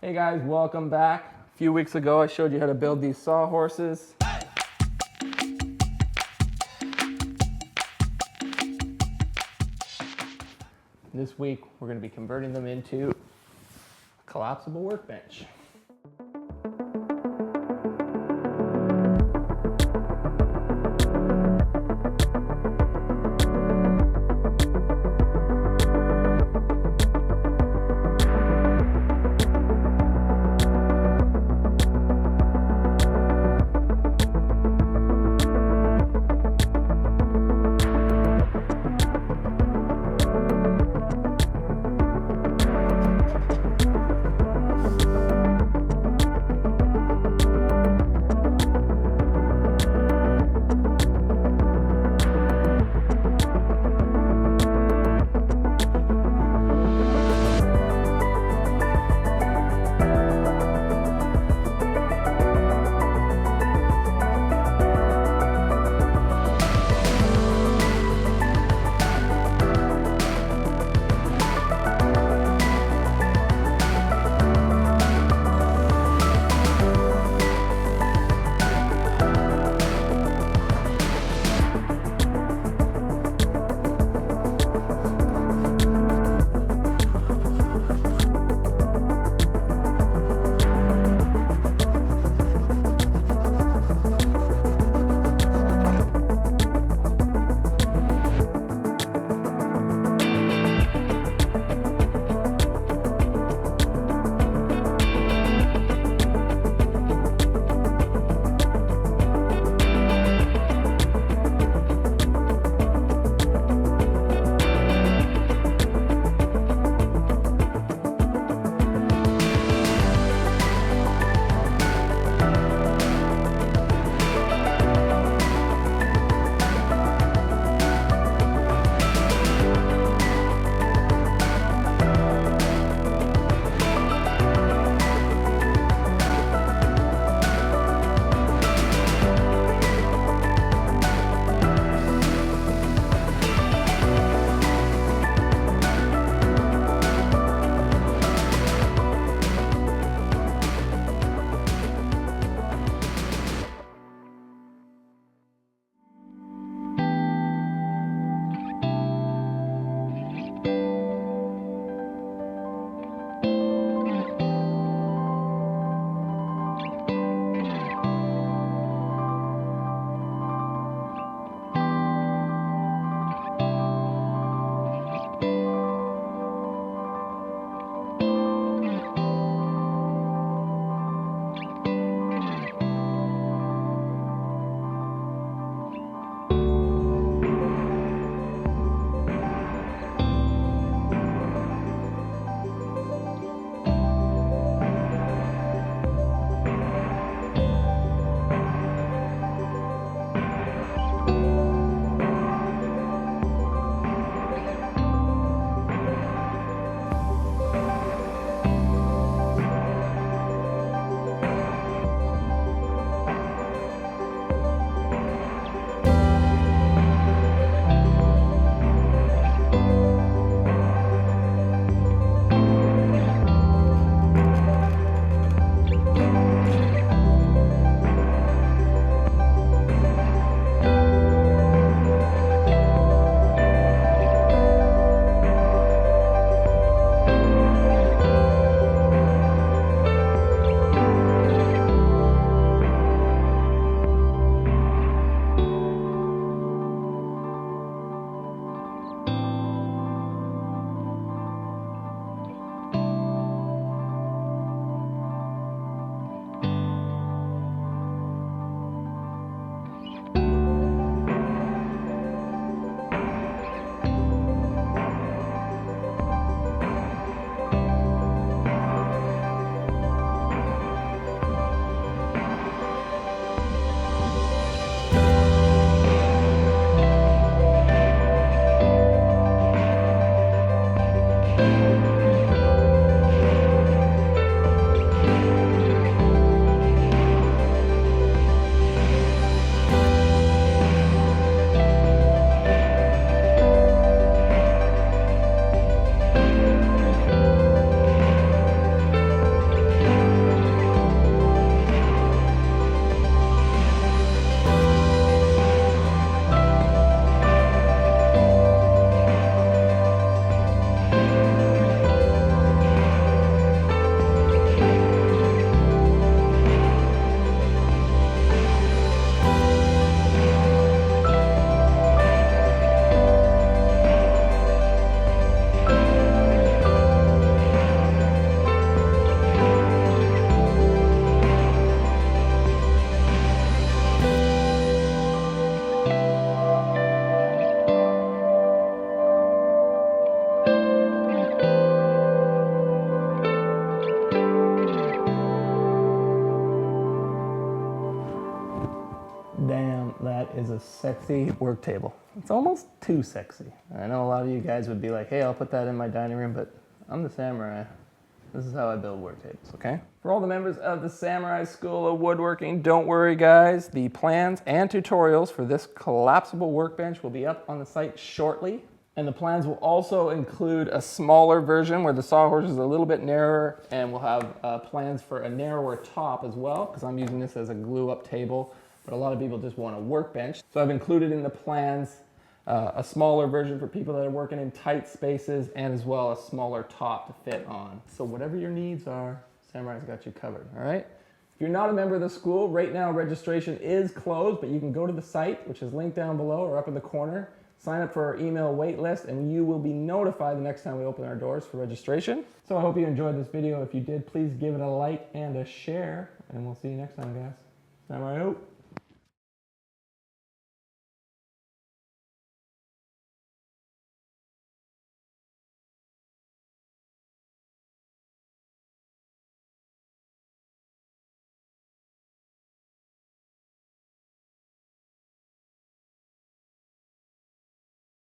Hey guys, welcome back. A few weeks ago I showed you how to build these Sawhorses. This week we're going to be converting them into a collapsible workbench. this sexy work table. It's almost too sexy. I know a lot of you guys would be like, hey, I'll put that in my dining room, but I'm the samurai. This is how I build work tables, okay? For all the members of the Samurai School of Woodworking, don't worry guys, the plans and tutorials for this collapsible workbench will be up on the site shortly. And the plans will also include a smaller version where the Sawhorse is a little bit narrower, and we'll have plans for a narrower top as well, because I'm using this as a glue-up table, but a lot of people just want a workbench. So I've included in the plans a smaller version for people that are working in tight spaces, and as well a smaller top to fit on. So whatever your needs are, Samurai's got you covered, all right? If you're not a member of the school, right now registration is closed, but you can go to the site, which is linked down below or up in the corner, sign up for our email wait list, and you will be notified the next time we open our doors for registration. So I hope you enjoyed this video. If you did, please give it a like and a share, and we'll see you next time, guys. Samurai out.